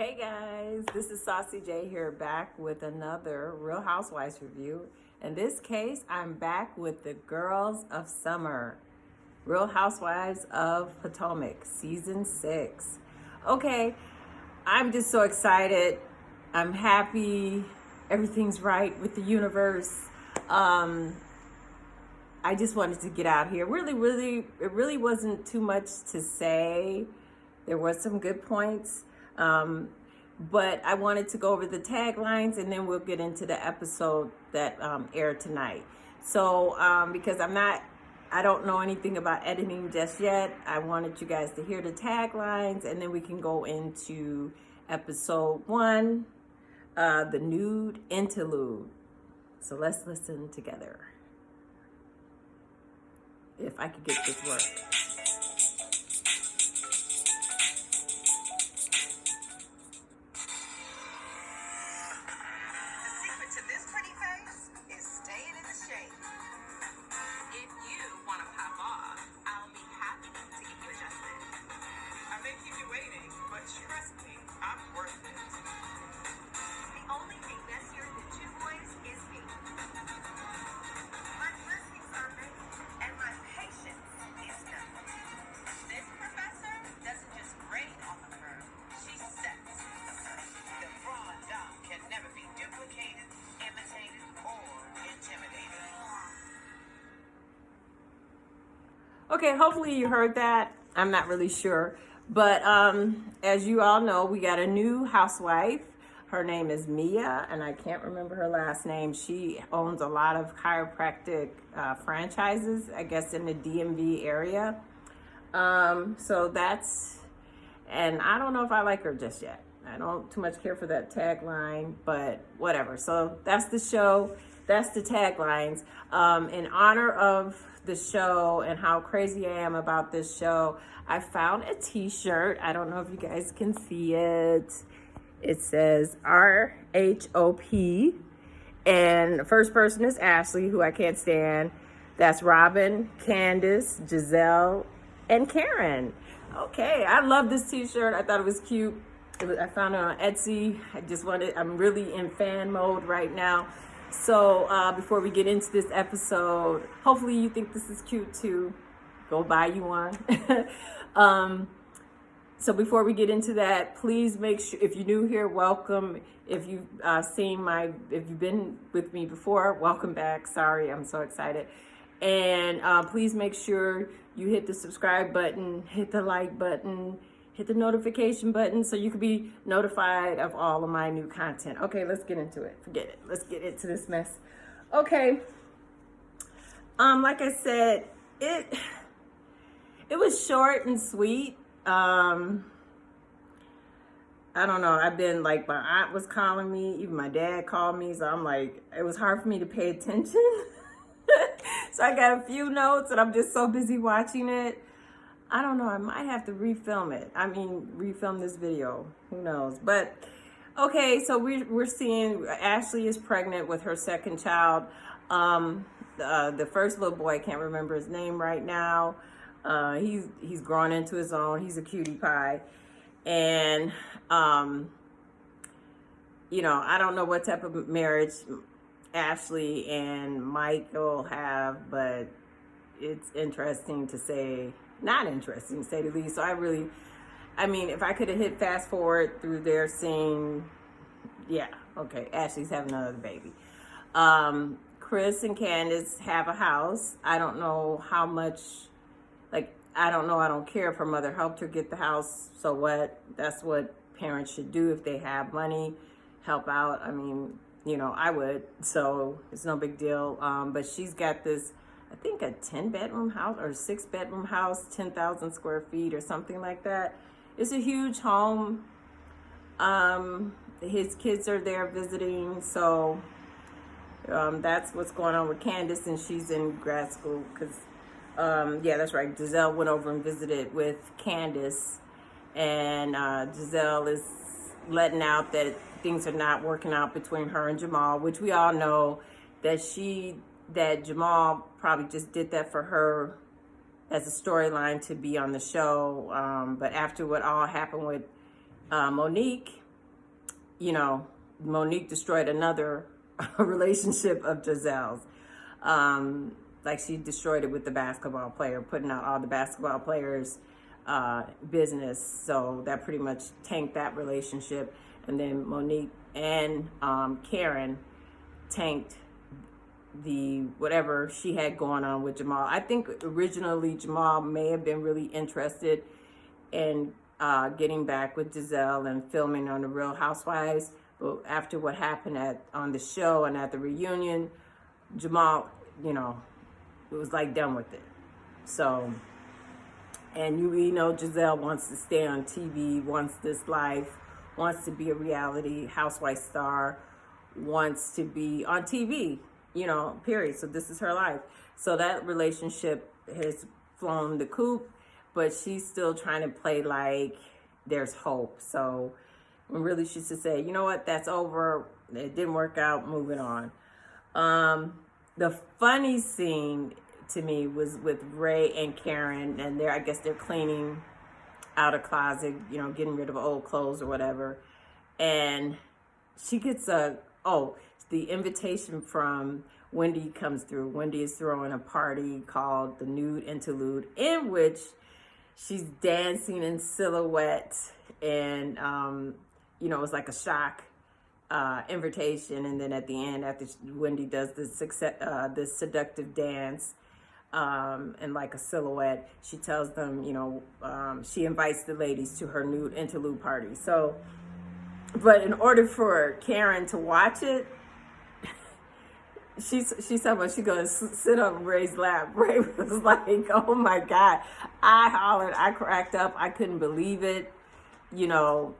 Hey guys, this is Saucy J here, back with another Real Housewives review. In this case, I'm back with the Girls of Summer, Real Housewives of Potomac, Season 6. Okay, I'm just so excited. I'm happy. Everything's right with the universe. I just wanted to get out here. It really wasn't too much to say. There was some good points. But I wanted to go over the taglines and then we'll get into the episode that aired tonight. So because I don't know anything about editing just yet, I wanted you guys to hear the taglines and then we can go into episode 1, the nude interlude. So let's listen together. If I could get this work. Okay, hopefully you heard that. I'm not really sure. But as you all know, we got a new housewife. Her name is Mia, and I can't remember her last name. She owns a lot of chiropractic franchises, I guess, in the DMV area. So that's, and I don't know if I like her just yet. I don't too much care for that tagline, but whatever. So that's the show. That's the taglines. In honor of the show and how crazy I am about this show, I found a t-shirt. I don't know if you guys can see it. It says RHOP, and the first person is Ashley, who I can't stand. That's Robin, Candace, Giselle, and Karen. Okay, I love this t-shirt. I thought it was cute. I found it on Etsy. I'm really in fan mode right now. So before we get into this episode, hopefully you think this is cute too. Go buy you one. So before we get into that, please make sure, if you're new here, welcome. If you've if you've been with me before, welcome back. Sorry, I'm so excited. And please make sure you hit the subscribe button, hit the like button, hit the notification button so you can be notified of all of my new content. Okay, let's get into it. Forget it. Let's get into this mess. Okay. Like I said, it was short and sweet. I don't know. I've been like, my aunt was calling me, even my dad called me, so I'm like, it was hard for me to pay attention. So I got a few notes and I'm just so busy watching it. I don't know, I might have to refilm it. Refilm this video. Who knows? But, okay, so we're seeing Ashley is pregnant with her second child. The first little boy, I can't remember his name right now. He's grown into his own. He's a cutie pie. And, you know, I don't know what type of marriage Ashley and Michael have, but it's interesting to say. Not interesting, to say the least. So if I could have hit fast forward through their scene, yeah, okay, Ashley's having another baby. Chris and Candace have a house. I don't know how much, I don't care if her mother helped her get the house, so what? That's what parents should do if they have money, help out. I would, so it's no big deal. But she's got this, I think a 10-bedroom house or 6-bedroom house, 10,000 square feet or something like that. It's a huge home. His kids are there visiting, so that's what's going on with Candace, and she's in grad school because, yeah, that's right. Giselle went over and visited with Candace, and Giselle is letting out that things are not working out between her and Jamal, which we all know that Jamal probably just did that for her as a storyline to be on the show. But after what all happened with Monique, you know, Monique destroyed another relationship of Giselle's. Like she destroyed it with the basketball player, putting out all the basketball players' business. So that pretty much tanked that relationship. And then Monique and Karen tanked the whatever she had going on with Jamal. I think originally Jamal may have been really interested in getting back with Giselle and filming on the Real Housewives. But after what happened on the show and at the reunion, Jamal, you know, it was like done with it. So, and you know, Giselle wants to stay on TV, wants this life, wants to be a reality housewife star, wants to be on TV, you know, period. So this is her life. So that relationship has flown the coop, but she's still trying to play like there's hope. So when really she should say, you know what, that's over. It didn't work out, moving on. The funny scene to me was with Ray and Karen, and I guess they're cleaning out a closet, you know, getting rid of old clothes or whatever. And she gets the invitation from Wendy comes through. Wendy is throwing a party called the Nude Interlude, in which she's dancing in silhouette, and you know, it's like a shock invitation. And then at the end, after Wendy does this seductive dance and like a silhouette, she tells them, you know, she invites the ladies to her nude interlude party. So, but in order for Karen to watch it, she's talking about she gonna sit on Ray's lap. Ray was like, oh my God. I hollered, I cracked up, I couldn't believe it, you know.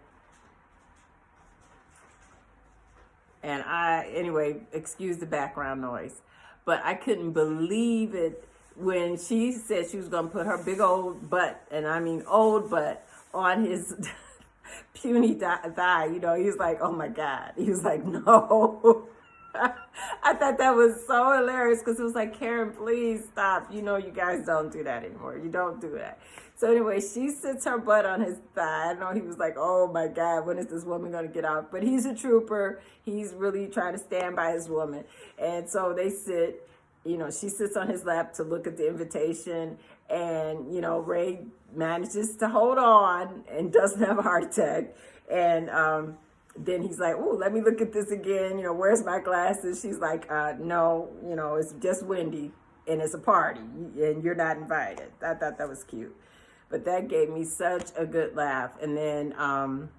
And anyway, excuse the background noise, but I couldn't believe it when she said she was gonna put her big old butt, and I mean old butt, on his puny thigh. You know, he was like, oh my God. He was like, no. I thought that was so hilarious, because it was like, Karen, please stop. You know, you guys don't do that anymore. You don't do that. So anyway, she sits her butt on his thigh. I know he was like, oh my God, when is this woman going to get out? But he's a trooper. He's really trying to stand by his woman. And so they sit, you know, she sits on his lap to look at the invitation. And, you know, Ray manages to hold on and doesn't have a heart attack. And, then he's like, oh, let me look at this again. You know, where's my glasses? She's like, no, you know, it's just Wendy and it's a party and you're not invited. I thought that was cute. But that gave me such a good laugh. And then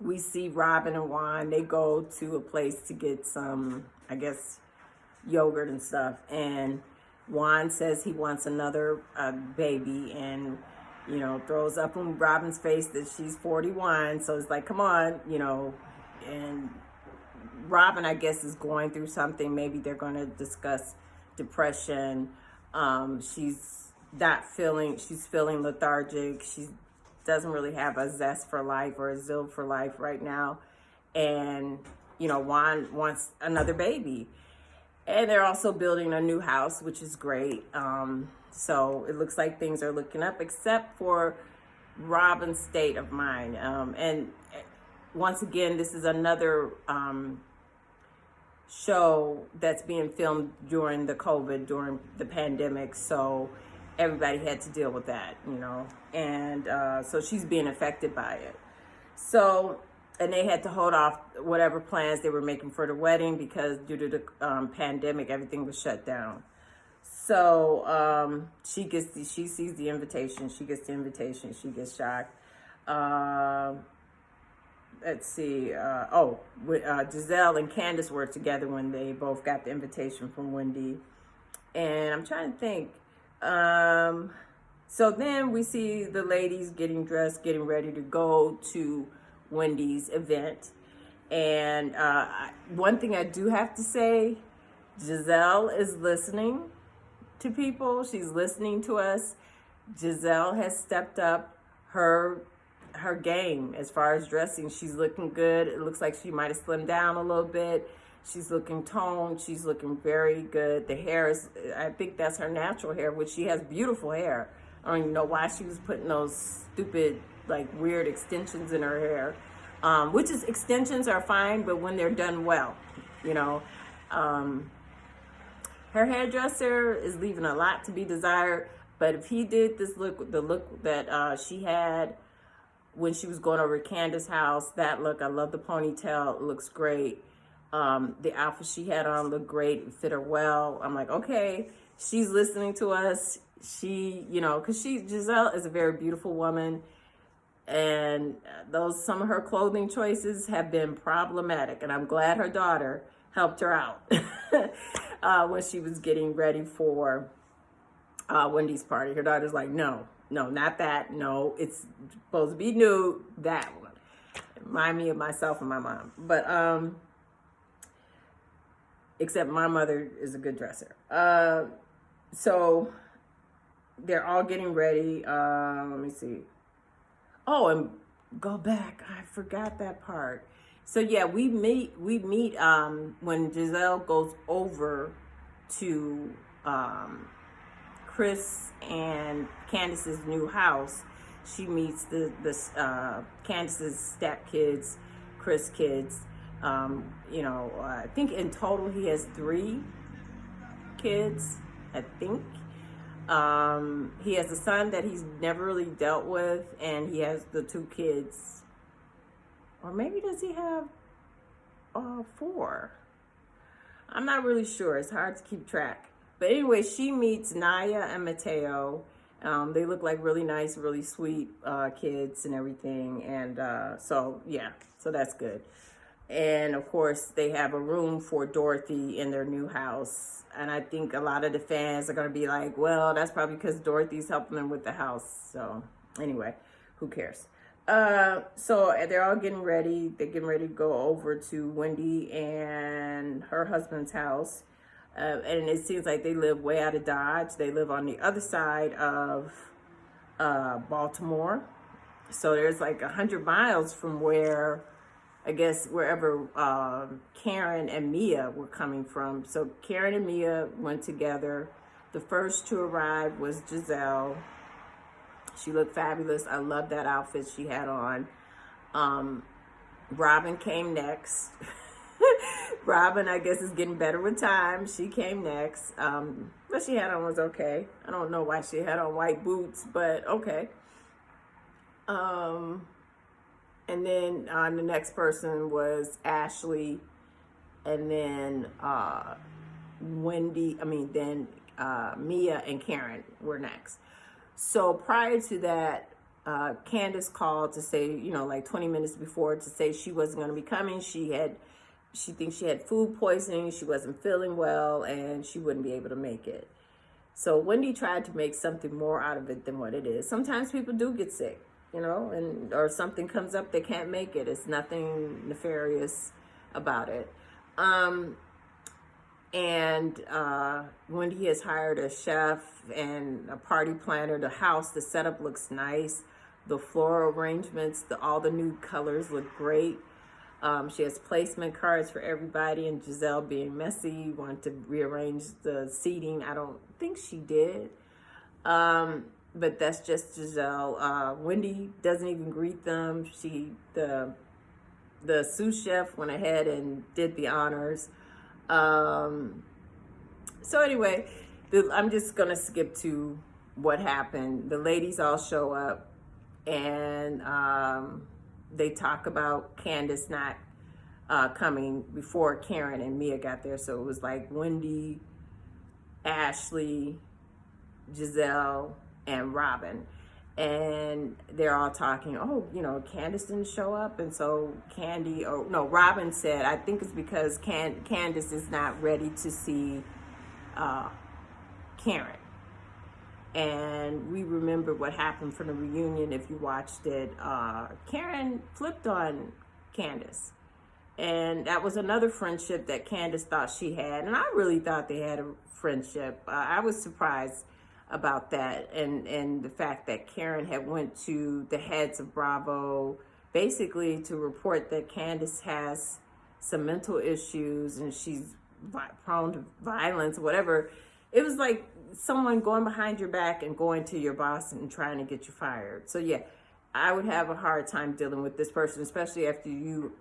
we see Robin and Juan. They go to a place to get some, I guess, yogurt and stuff. And Juan says he wants another baby, and you know, throws up in Robin's face that she's 41. So it's like, come on, you know. And Robin, I guess, is going through something. Maybe they're going to discuss depression. She's feeling lethargic. She doesn't really have a zest for life or a zeal for life right now. And, you know, Juan wants another baby. And they're also building a new house, which is great. So it looks like things are looking up, except for Robin's state of mind. And once again, this is another show that's being filmed during during the pandemic. So everybody had to deal with that, you know. And so she's being affected by it. So, and they had to hold off whatever plans they were making for the wedding, because due to the pandemic, everything was shut down. So she sees the invitation. She gets the invitation. She gets shocked. Let's see. Giselle and Candace were together when they both got the invitation from Wendy. And I'm trying to think. So then we see the ladies getting dressed, getting ready to go to Wendy's event. And one thing I do have to say, Giselle is listening to people. She's listening to us. Giselle has stepped up her game as far as dressing. She's looking good. It looks like she might have slimmed down a little bit. She's looking toned. She's looking very good. The hair is, I think that's her natural hair, which she has beautiful hair. I don't even know why she was putting those stupid, like, weird extensions in her hair. which is extensions are fine, but when they're done well, you know. Her hairdresser is leaving a lot to be desired, but if he did this look, the look that she had when she was going over to Candace's house, that look, I love the ponytail, it looks great. The outfit she had on looked great, it fit her well. I'm like, okay, she's listening to us. She, you know, because Giselle is a very beautiful woman, and some of her clothing choices have been problematic, and I'm glad her daughter helped her out when she was getting ready for Wendy's party. Her daughter's like, no, not that. No, it's supposed to be nude. That one. Remind me of myself and my mom. But except my mother is a good dresser. So they're all getting ready. Let me see. Oh, and go back. I forgot that part. So yeah, we meet when Giselle goes over to Chris and Candace's new house. She meets the Candace's stepkids, Chris kids. You know, I think in total he has 3 kids, I think. He has a son that he's never really dealt with, and he has the 2 kids. Or maybe does he have 4? I'm not really sure. It's hard to keep track. But anyway, she meets Naya and Mateo. They look like really nice, really sweet kids and everything. And so, yeah, so that's good. And of course, they have a room for Dorothy in their new house. And I think a lot of the fans are going to be like, well, that's probably because Dorothy's helping them with the house. So anyway, who cares? So they're all getting ready. They're getting ready to go over to Wendy and her husband's house. And it seems like they live way out of Dodge. They live on the other side of Baltimore. So there's like 100 miles from where, I guess, wherever Karen and Mia were coming from. So Karen and Mia went together. The first to arrive was Giselle. She looked fabulous. I love that outfit she had on. Robin came next. Robin, I guess, is getting better with time. She came next. What she had on was okay. I don't know why she had on white boots, but okay. And then the next person was Ashley, and then Mia and Karen were next. So prior to that, Candace called to say, you know, like 20 minutes before, to say she wasn't going to be coming. She thinks she had food poisoning. She wasn't feeling well, and she wouldn't be able to make it. So Wendy tried to make something more out of it than what it is. Sometimes people do get sick, you know, or something comes up, they can't make it. It's nothing nefarious about it. Wendy has hired a chef and a party planner. The house, the setup looks nice. The floral arrangements, all the new colors look great. She has placement cards for everybody, and Giselle, being messy, wanted to rearrange the seating. I don't think she did. But that's just Giselle. Wendy doesn't even greet them. The sous chef went ahead and did the honors. So anyway, I'm just gonna skip to what happened. The ladies all show up, and they talk about Candace not coming before Karen and Mia got there. So it was like Wendy, Ashley, Giselle, and Robin. And they're all talking, oh, you know, Candace didn't show up. And so Robin said, I think it's because Candace is not ready to see Karen. And we remember what happened from the reunion. If you watched it, Karen flipped on Candace. And that was another friendship that Candace thought she had. And I really thought they had a friendship. I was surprised about that, and the fact that Karen had went to the heads of Bravo basically to report that Candace has some mental issues and she's prone to violence, whatever. It was like someone going behind your back and going to your boss and trying to get you fired. So yeah, I would have a hard time dealing with this person, especially after you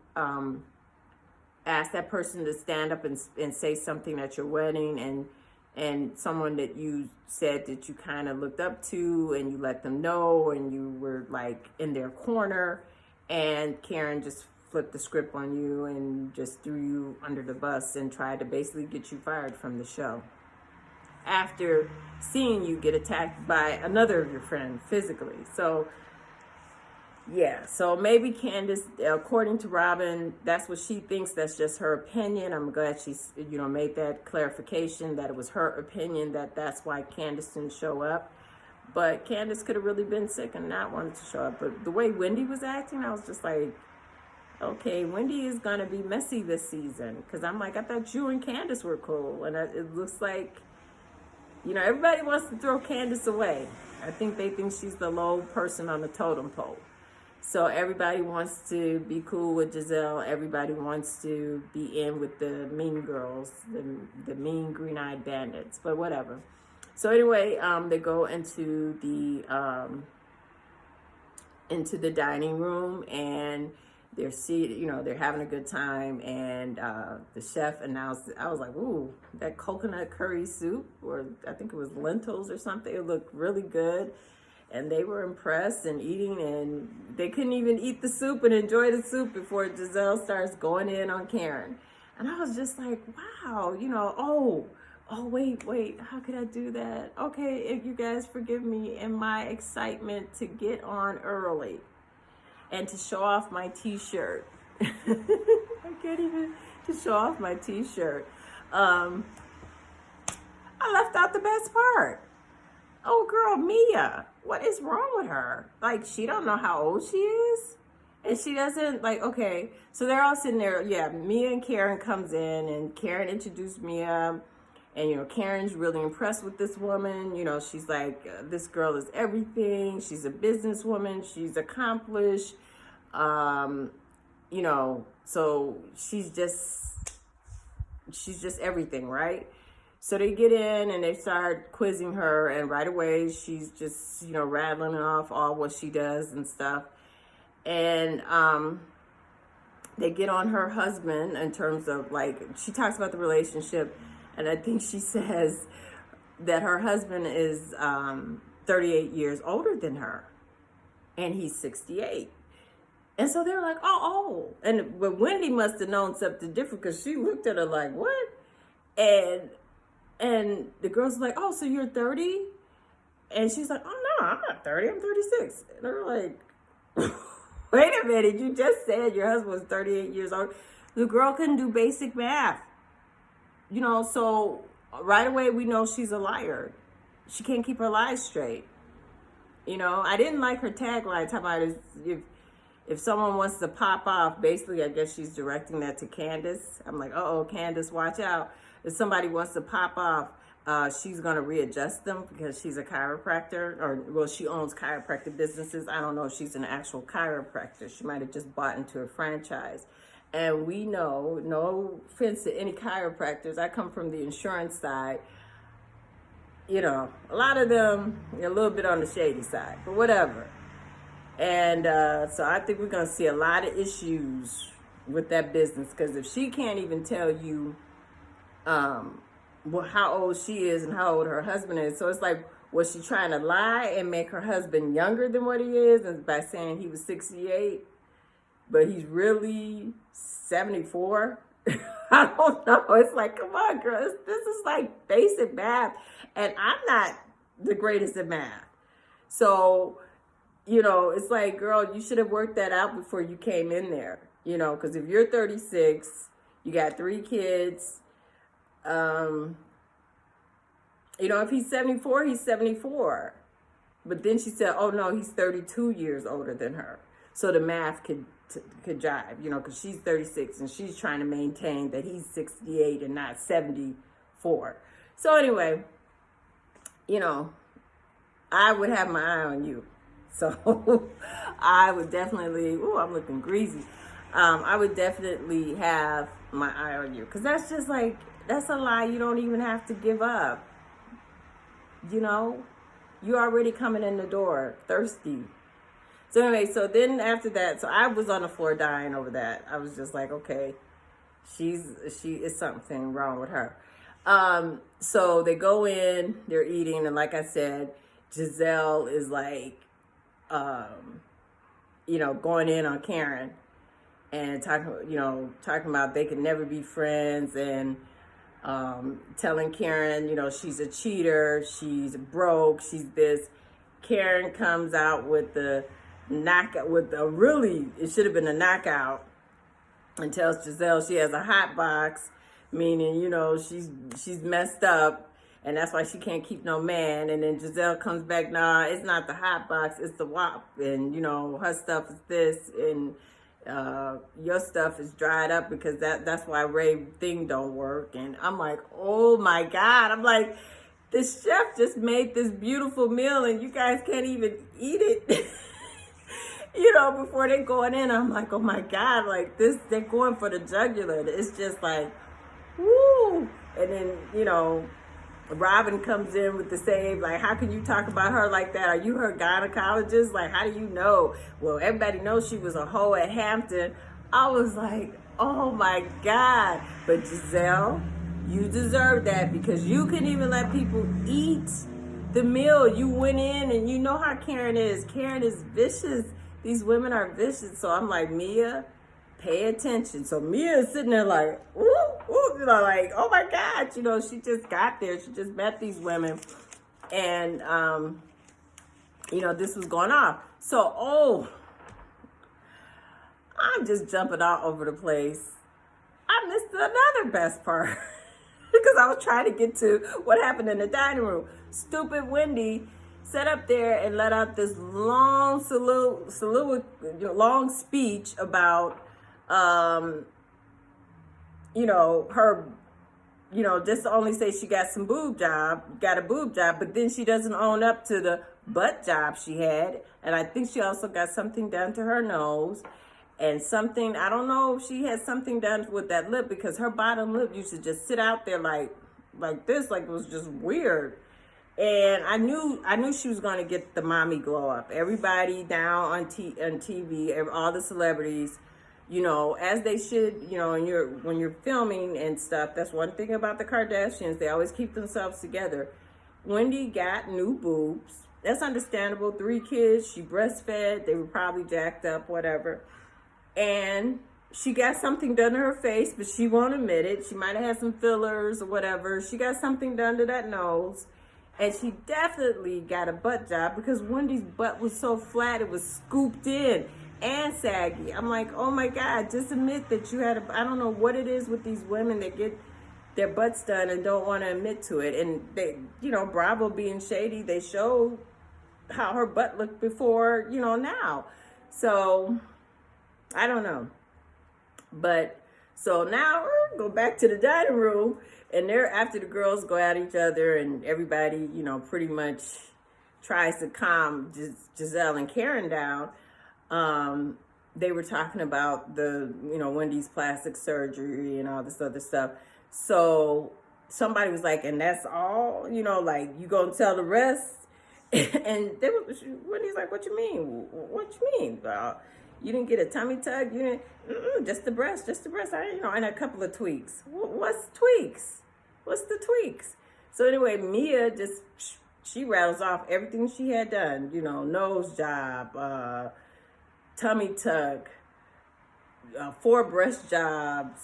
ask that person to stand up and say something at your wedding, and someone that you said that you kind of looked up to, and you let them know, and you were like in their corner, and Karen just flipped the script on you and just threw you under the bus and tried to basically get you fired from the show after seeing you get attacked by another of your friends physically. So yeah, so maybe Candace, according to Robin, that's what she thinks. That's just her opinion. I'm glad she's, made that clarification that it was her opinion, that's why Candace didn't show up. But Candace could have really been sick and not wanted to show up. But the way Wendy was acting, I was just like, okay, Wendy is going to be messy this season. Because I'm like, I thought you and Candace were cool. And it looks like, everybody wants to throw Candace away. I think they think she's the low person on the totem pole. So everybody wants to be cool with Giselle. Everybody wants to be in with the mean girls, the mean green-eyed bandits, but whatever. So anyway, they go into the dining room, and they're seated, they're having a good time, and the chef announced, I was like, ooh, that coconut curry soup, or I think it was lentils or something, it looked really good. And they were impressed and eating, and they couldn't even eat the soup and enjoy the soup before Giselle starts going in on Karen. And I was just like, wow, wait, how could I do that? Okay, if you guys forgive me in my excitement to get on early and to show off my t-shirt. I can't even, to show off my t-shirt. I left out the best part. Oh, girl, Mia, what is wrong with her? Like, she don't know how old she is? And she doesn't, okay, so they're all sitting there. Yeah, Mia and Karen comes in, and Karen introduced Mia, and, Karen's really impressed with this woman. She's like, this girl is everything. She's a businesswoman. She's accomplished. So she's just everything, right? So they get in and they start quizzing her, and right away she's just, rattling off all what she does and stuff. And they get on her husband in terms of, she talks about the relationship, and I think she says that her husband is 38 years older than her, and he's 68. And so they're like, oh. But Wendy must have known something different, because she looked at her like, what? And the girl's like, oh, so you're 30? And she's like, oh, no, I'm not 30. I'm 36. And they're like, wait a minute. You just said your husband was 38 years old. The girl couldn't do basic math. So right away we know she's a liar. She can't keep her lies straight. I didn't like her tagline. Talking about if someone wants to pop off, basically, I guess she's directing that to Candace. I'm like, uh-oh, Candace, watch out. If somebody wants to pop off, she's going to readjust them, because she's a chiropractor, she owns chiropractic businesses. I don't know if she's an actual chiropractor. She might have just bought into a franchise. And we know, no offense to any chiropractors, I come from the insurance side. A lot of them are a little bit on the shady side, but whatever. And so I think we're going to see a lot of issues with that business, because if she can't even tell you how old she is and how old her husband is. So it's like, was she trying to lie and make her husband younger than what he is, and by saying he was 68, but he's really 74? I don't know. It's like, come on, girl. This is like basic math, and I'm not the greatest at math. So, it's like, girl, you should have worked that out before you came in there, because if you're 36, you got 3 kids, if he's 74, he's 74. But then she said, oh no, he's 32 years older than her. So the math could jive, because she's 36 and she's trying to maintain that he's 68 and not 74. So anyway, I would have my eye on you. So I would definitely, I'm looking greasy. I would definitely have my eye on you, because that's just like, that's a lie you don't even have to give up. You're already coming in the door thirsty. So anyway, so then after that, so I was on the floor dying over that. I was just like, okay, she is something wrong with her. So they go in, they're eating, and like I said, Giselle is like, going in on Karen and talking about they could never be friends, and telling Karen, she's a cheater, she's broke, she's this. Karen comes out with the knockout, it should have been a knockout, and tells Giselle she has a hot box, meaning, she's messed up, and that's why she can't keep no man. And then Giselle comes back, nah, it's not the hot box, it's the WAP, and, her stuff is this, and your stuff is dried up because that's why Ray thing don't work. And I'm like, oh my God. I'm like, this chef just made this beautiful meal and you guys can't even eat it. Before they going in, I'm like, oh my God, like this, they're going for the jugular. It's just like, woo. And then, Robin comes in with the same, like, how can you talk about her like that? Are you her gynecologist? Like, how do you know? Well, everybody knows she was a hoe at Hampton. I was like, oh my God. But Giselle, you deserve that because you couldn't even let people eat the meal. You went in and you know how Karen is. Karen is vicious. These women are vicious. So I'm like, Mia, pay attention. So Mia is sitting there like, ooh, ooh, like, oh my God, she just got there. She just met these women. And, this was going on. So, I'm just jumping all over the place. I missed another best part because I was trying to get to what happened in the dining room. Stupid Wendy sat up there and let out this long long speech about, her, just to only say she got a boob job, but then she doesn't own up to the butt job she had. And I think she also got something done to her nose and something, I don't know if she had something done with that lip because her bottom lip used to just sit out there like this, like it was just weird. And I knew she was going to get the mommy glow up. Everybody now on TV, all the celebrities, as they should, when you're filming and stuff. That's one thing about the Kardashians. They always keep themselves together. Wendy got new boobs. That's understandable. 3 kids. She breastfed. They were probably jacked up, whatever. And she got something done to her face, but she won't admit it. She might have had some fillers or whatever. She got something done to that nose. And she definitely got a butt job because Wendy's butt was so flat, it was scooped in and saggy. I'm like, oh my God, just admit that you had I don't know what it is with these women that get their butts done and don't want to admit to it. And they, Bravo being shady, they show how her butt looked before, now. So, I don't know. But, so now, go back to the dining room. And they're, after the girls go at each other and everybody, pretty much tries to calm Giselle and Karen down, they were talking about the, Wendy's plastic surgery and all this other stuff. So somebody was like, and that's all, like, you gonna tell the rest? And Wendy's like, what you mean? What you mean? You didn't get a tummy tuck? You didn't, just the breast, and a couple of tweaks. What's tweaks? What's the tweaks? So anyway, Mia she rattles off everything she had done, nose job, tummy tuck, 4 breast jobs,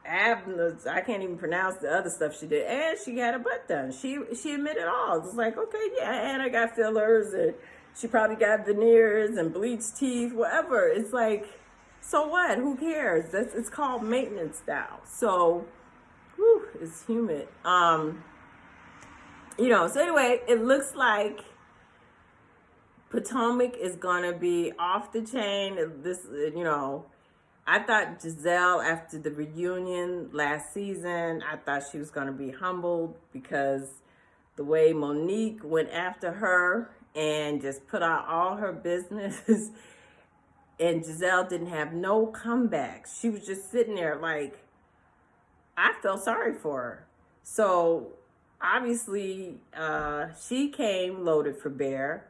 abdominals. I can't even pronounce the other stuff she did. And she had a butt done. She admitted all. It's like, okay, yeah, and I got fillers and she probably got veneers and bleached teeth, whatever. It's like, so what? Who cares? It's called maintenance now. So, whew, it's humid. So anyway, it looks like Potomac is going to be off the chain. This, I thought Giselle, after the reunion last season, I thought she was going to be humbled because the way Monique went after her and just put out all her business. And Giselle didn't have no comebacks. She was just sitting there like, I felt sorry for her. So obviously she came loaded for bear.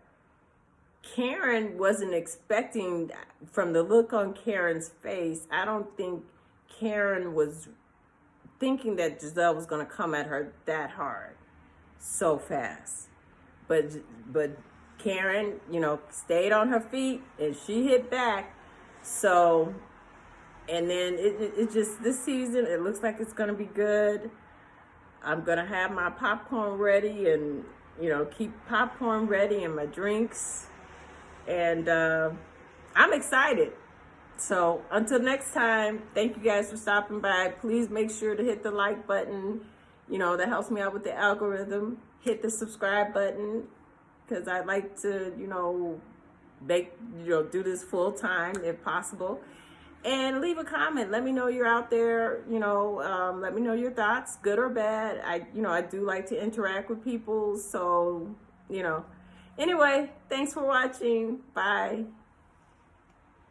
Karen wasn't expecting, from the look on Karen's face, I don't think Karen was thinking that Giselle was going to come at her that hard so fast. But Karen, stayed on her feet and she hit back. So, and then it just, this season, it looks like it's going to be good. I'm going to have my popcorn ready and, keep popcorn ready and my drinks. And I'm excited. So until next time, thank you guys for stopping by. Please make sure to hit the like button. That helps me out with the algorithm. Hit the subscribe button, because I'd like to, do this full time if possible. And leave a comment. Let me know you're out there. Let me know your thoughts, good or bad. I do like to interact with people. So, anyway, thanks for watching. Bye.